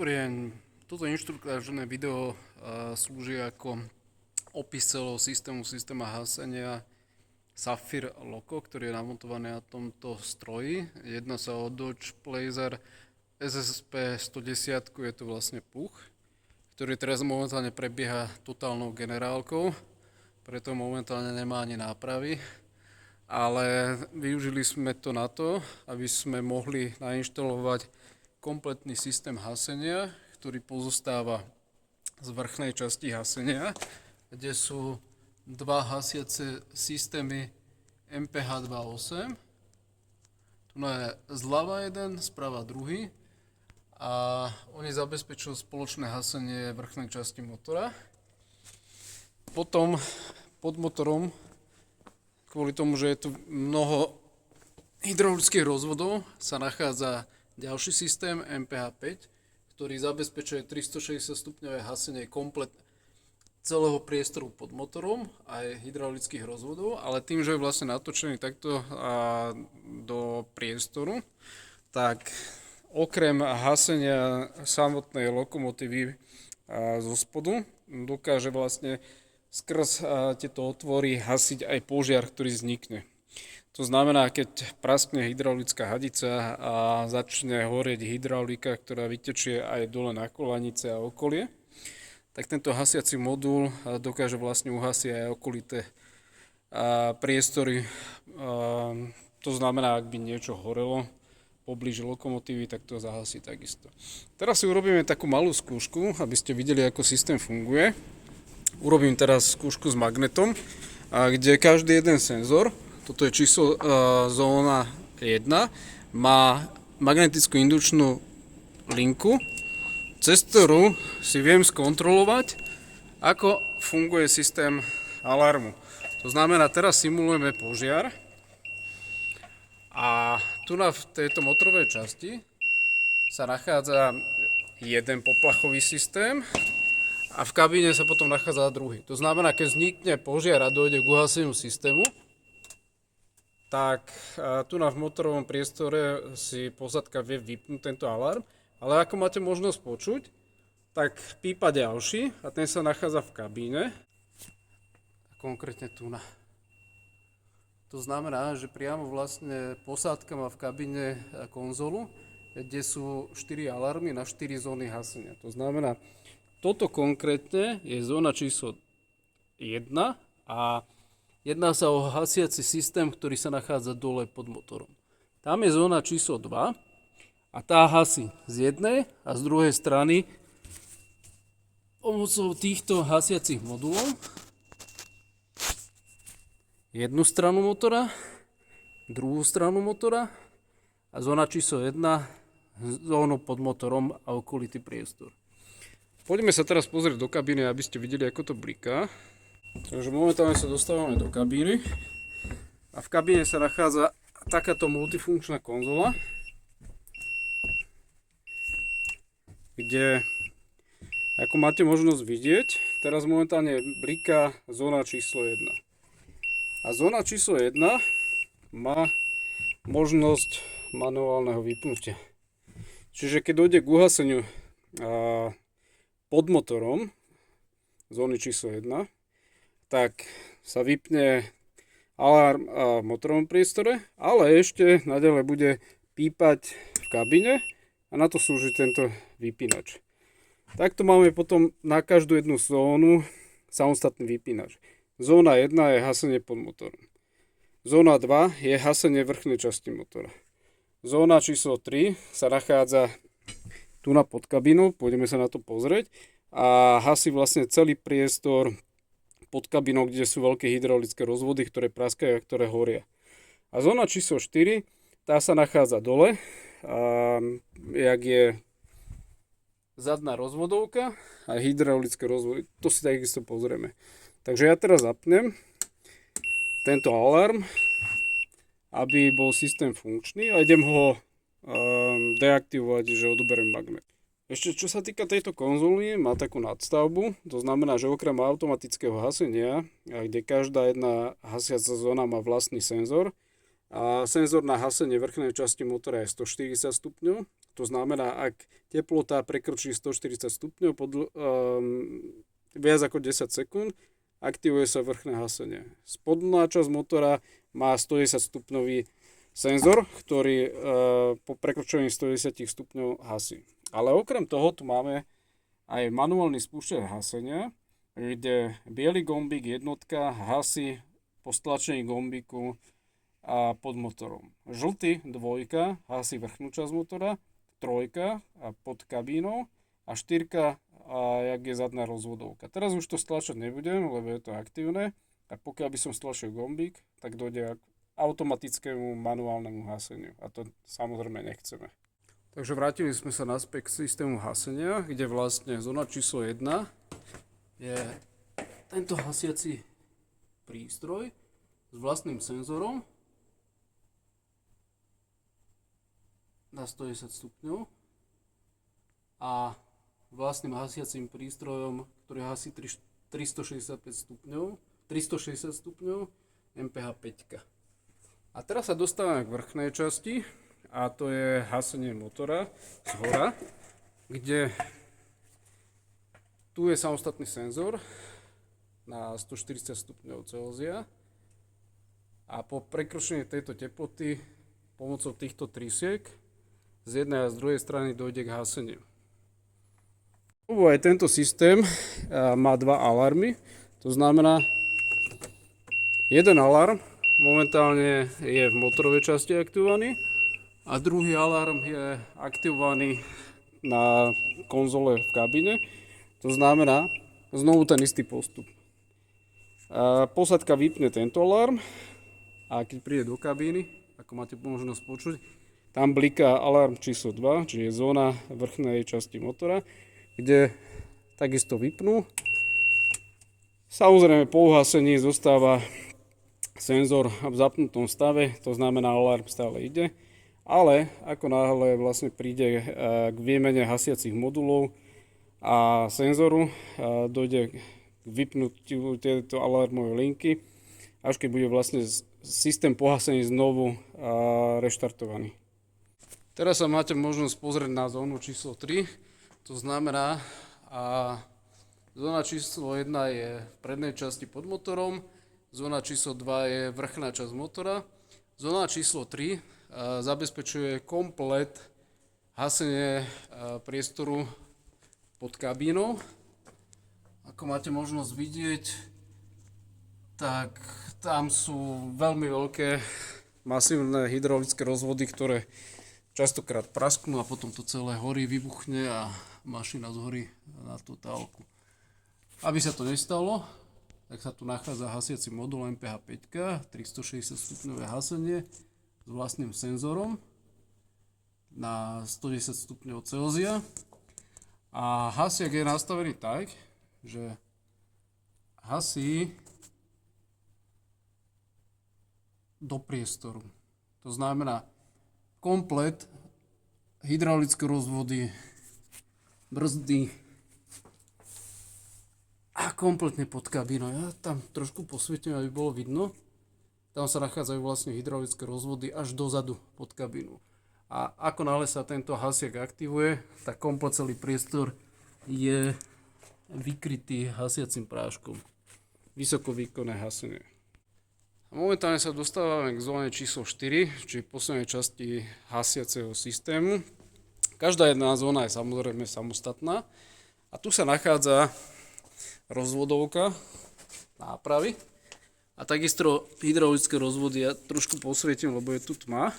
Dobrý deň. Toto inštruktážne video slúži ako opis celého systéma hasenia Saphir Loco, ktorý je namontovaný na tomto stroji. Jedná sa o Dodge Blazer SSP 110, je to vlastne puch, ktorý teraz momentálne prebieha totálnou generálkou, preto momentálne nemá ani nápravy. Ale využili sme to na to, aby sme mohli nainštalovať kompletný systém hasenia, ktorý pozostáva z vrchnej časti hasenia, kde sú dva hasiace systémy MPH 2.8. Tu je zľava jeden, zprava druhý a oni zabezpečujú spoločné hasenie vrchnej časti motora. Potom pod motorom, kvôli tomu, že je tu mnoho hydraulických rozvodov, sa nachádza ďalší systém MPH 5, ktorý zabezpečuje 360 stupňové hasenie komplet celého priestoru pod motorom aj hydraulických rozvodov, ale tým, že je vlastne natočený takto do priestoru, tak okrem hasenia samotnej lokomotívy zo spodu dokáže vlastne skrz tieto otvory hasiť aj požiar, ktorý vznikne. To znamená, keď praskne hydraulická hadica a začne horieť hydraulika, ktorá vytečie aj dole na kolanice a okolie, tak tento hasiaci modul dokáže vlastne uhasiť aj okolité priestory. To znamená, ak by niečo horelo poblíž lokomotívy, tak to zahasí takisto. Teraz si urobíme takú malú skúšku, aby ste videli, ako systém funguje. Urobím teraz skúšku s magnetom, kde každý jeden senzor, toto je číslo zóna 1, má magnetickú indukčnú linku, cez ktorú si viem skontrolovať, ako funguje systém alarmu. To znamená, teraz simulujeme požiar a tu v tejto motorovej časti sa nachádza jeden poplachový systém a v kabíne sa potom nachádza druhý. To znamená, keď vznikne požiar a dojde k uhaseniu systému, tak tu v motorovom priestore si posádka vie vypnúť tento alarm, ale ako máte možnosť počuť, tak pípa ďalší a ten sa nachádza v kabíne, konkrétne tu. To znamená, že priamo vlastne posádka má v kabíne konzolu, kde sú 4 alarmy na 4 zóny hasenia. To znamená, toto konkrétne je zóna číslo 1 a jedná sa o hasiaci systém, ktorý sa nachádza dole pod motorom. Tam je zóna číslo 2 a tá hasí z jednej a z druhej strany pomocou týchto hasiacich modulov jednu stranu motora, druhú stranu motora a zóna číslo 1 zónu pod motorom a okolitý priestor. Poďme sa teraz pozrieť do kabíny, aby ste videli, ako to bliká. Takže momentálne sa dostávame do kabíny a v kabíne sa nachádza takáto multifunkčná konzola, kde, ako máte možnosť vidieť, teraz momentálne bliká zóna číslo 1. A zóna číslo 1 má možnosť manuálneho vypnutia. Čiže keď dojde k uhaseniu pod motorom zóny číslo 1, tak sa vypne alarm v motorovom priestore, ale ešte naďalej bude pípať v kabíne a na to slúži tento vypínač. Takto máme potom na každú jednu zónu samostatný vypínač. Zóna 1 je hasenie pod motorom. Zóna 2 je hasenie vrchnej časti motora. Zóna číslo 3 sa nachádza tu pod kabínou, pôjdeme sa na to pozrieť a hasí vlastne celý priestor pod kabinou, kde sú veľké hydraulické rozvody, ktoré praskajú a ktoré horia. A zóna číslo 4, tá sa nachádza dole, jak je zadná rozvodovka a hydraulické rozvody. To si takisto pozrieme. Takže ja teraz zapnem tento alarm, aby bol systém funkčný a idem ho deaktivovať, že odoberiem magnet. Ešte čo sa týka tejto konzoly, má takú nadstavbu, to znamená, že okrem automatického hasenia, kde každá jedna hasiaca zóna má vlastný senzor, a senzor na hasenie vrchnej časti motora je 140 stupňov, to To znamená, ak teplota prekročí 140 stupňov viac ako 10 sekúnd, aktivuje sa vrchné hasenie. Spodná časť motora má 110 stupňový senzor, ktorý po prekročení 110 stupňov hasí. Ale okrem toho tu máme aj manuálny spúšťač hasenia, kde biely gombík jednotka hasí po stlačení gombíku a pod motorom. Žltý dvojka hasí vrchnú časť motora, trojka a pod kabínou a štyrka, jak je zadná rozvodovka. Teraz už to stlačať nebudem, lebo je to aktívne a pokiaľ by som stlačil gombík, tak dojde k automatickému manuálnemu haseniu a to samozrejme nechceme. Takže vrátili sme sa naspäť k systému hasenia, kde vlastne zóna číslo 1 je tento hasiaci prístroj s vlastným senzorom na 110 stupňov a vlastným hasiacím prístrojom, ktorý hasí 360 stupňov MPH 5. A teraz sa dostávame k vrchnej časti a to je hasenie motora z hora, kde tu je samostatný senzor na 140 stupňov Celzia a po prekročení tejto teploty pomocou týchto trysiek z jednej a z druhej strany dojde k haseniu. Aj tento systém má dva alarmy, to znamená jeden alarm momentálne je v motorovej časti aktivovaný a druhý alarm je aktivovaný na konzole v kabíne. To znamená znovu ten istý postup. Posádka vypne tento alarm a keď príde do kabíny, ako máte možnosť počuť, tam bliká alarm číslo 2, čiže zóna vrchnej časti motora, kde takisto vypnú. Samozrejme po uhasení zostáva senzor v zapnutom stave, to znamená alarm stále ide, ale ako náhle vlastne príde k výmene hasiacich modulov a senzoru, dojde k vypnutiu tejto alarmovej linky, až keď bude vlastne systém pohasení znovu reštartovaný. Teraz sa máte možnosť pozrieť na zónu číslo 3, to znamená zóna číslo 1 je v prednej časti pod motorom, zóna číslo 2 je vrchná časť motora. Zóna číslo 3 zabezpečuje komplet hasenie priestoru pod kabínou. Ako máte možnosť vidieť, tak tam sú veľmi veľké masívne hydraulické rozvody, ktoré častokrát prasknú a potom to celé horí, vybuchne a mašina zhorí na totálku. Aby sa to nestalo, tak sa tu nachádza hasiaci modul MPH 5, 360 stupňové hasenie s vlastným senzorom na 110 stupňov Celzia. A hasiak je nastavený tak, že hasí do priestoru. To znamená komplet hydraulické rozvody, brzdy, a kompletne pod kabínou. Ja tam trošku posvietím, aby bolo vidno. Tam sa nachádzajú vlastne hydraulické rozvody až dozadu pod kabínu. A ako náhle sa tento hasiak aktivuje, tak komplet celý priestor je vykrytý hasiacím práškom. Vysokovýkonné hasenie. A momentálne sa dostávame k zóne číslo 4, čiže poslednej časti hasiaceho systému. Každá jedna zóna je samozrejme samostatná. A tu sa nachádza rozvodovka nápravy a takisto hydraulické rozvody. Ja trošku posvietím, lebo je tu tma.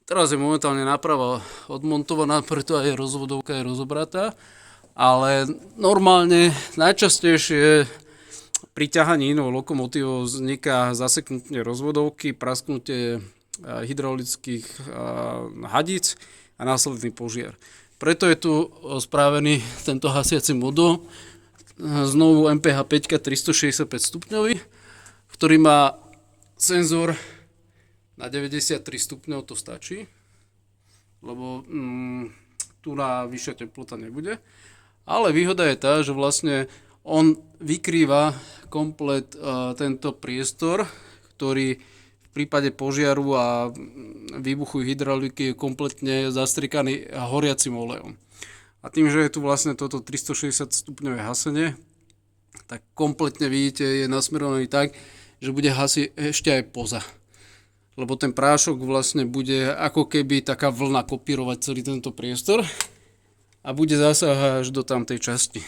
Teraz je momentálne náprava odmontovaná, preto aj rozvodovka je rozobratá, ale normálne najčastejšie pri ťahaní inou lokomotívou vzniká zaseknutie rozvodovky, prasknutie hydraulických hadíc a následný požiar. Preto je tu správený tento hasiaci modul, znovu MPH 5 365 stupňový, ktorý má senzor na 93 stupňov, to stačí, lebo tu na vyššia teplota nebude. Ale výhoda je tá, že vlastne on vykrýva komplet tento priestor, ktorý v prípade požiaru a výbuchu hydrauliky je kompletne zastriekaný horiacim olejom. A tým, že je tu vlastne toto 360 stupňové hasenie, tak kompletne vidíte, je nasmerovaný tak, že bude hasiť ešte aj poza. Lebo ten prášok vlastne bude ako keby taká vlna kopírovať celý tento priestor a bude zasahovať až do tamtej časti.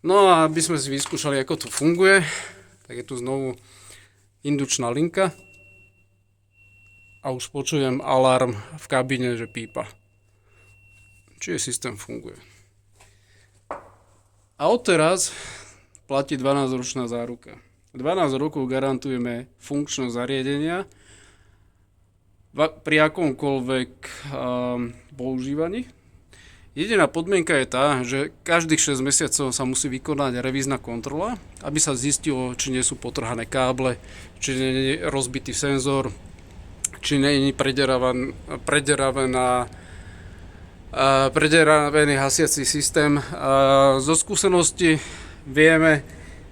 No a aby sme si vyskúšali, ako to funguje, tak je tu znovu indukčná linka a už počujem alarm v kabíne, že pípa. Čiže systém funguje. A odteraz platí 12-ročná záruka. 12 rokov garantujeme funkčnosť zariadenia pri akomkoľvek používaní. Jediná podmienka je tá, že každých 6 mesiacov sa musí vykonať revízna kontrola, aby sa zistilo, či nie sú potrhané káble, či nie je rozbitý senzor, či nie je prederavený hasiaci systém. Zo skúsenosti vieme,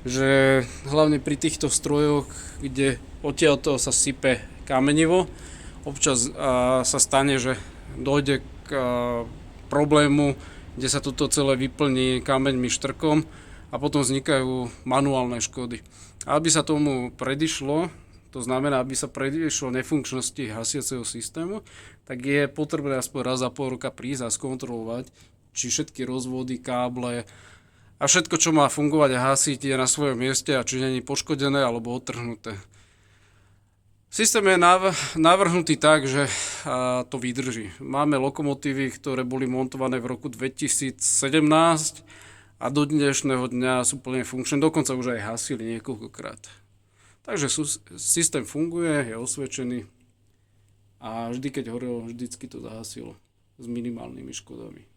že hlavne pri týchto strojoch, kde odtiaľto sa sype kamenivo, občas sa stane, že dojde k problému, kde sa toto celé vyplní kameňmi, štrkom a potom vznikajú manuálne škody. A aby sa tomu predišlo, to znamená, aby sa predišlo nefunkčnosti hasiaceho systému, tak je potrebné aspoň raz za pol roka prísť a skontrolovať, či všetky rozvody, káble a všetko, čo má fungovať a hasiť, je na svojom mieste a či nie je poškodené alebo odtrhnuté. Systém je navrhnutý tak, že to vydrží. Máme lokomotívy, ktoré boli montované v roku 2017 a do dnešného dňa sú plne funkčné, dokonca už aj hasili niekoľkokrát. Takže systém funguje, je osvedčený a vždy, keď horelo, vždycky to zahasilo s minimálnymi škodami.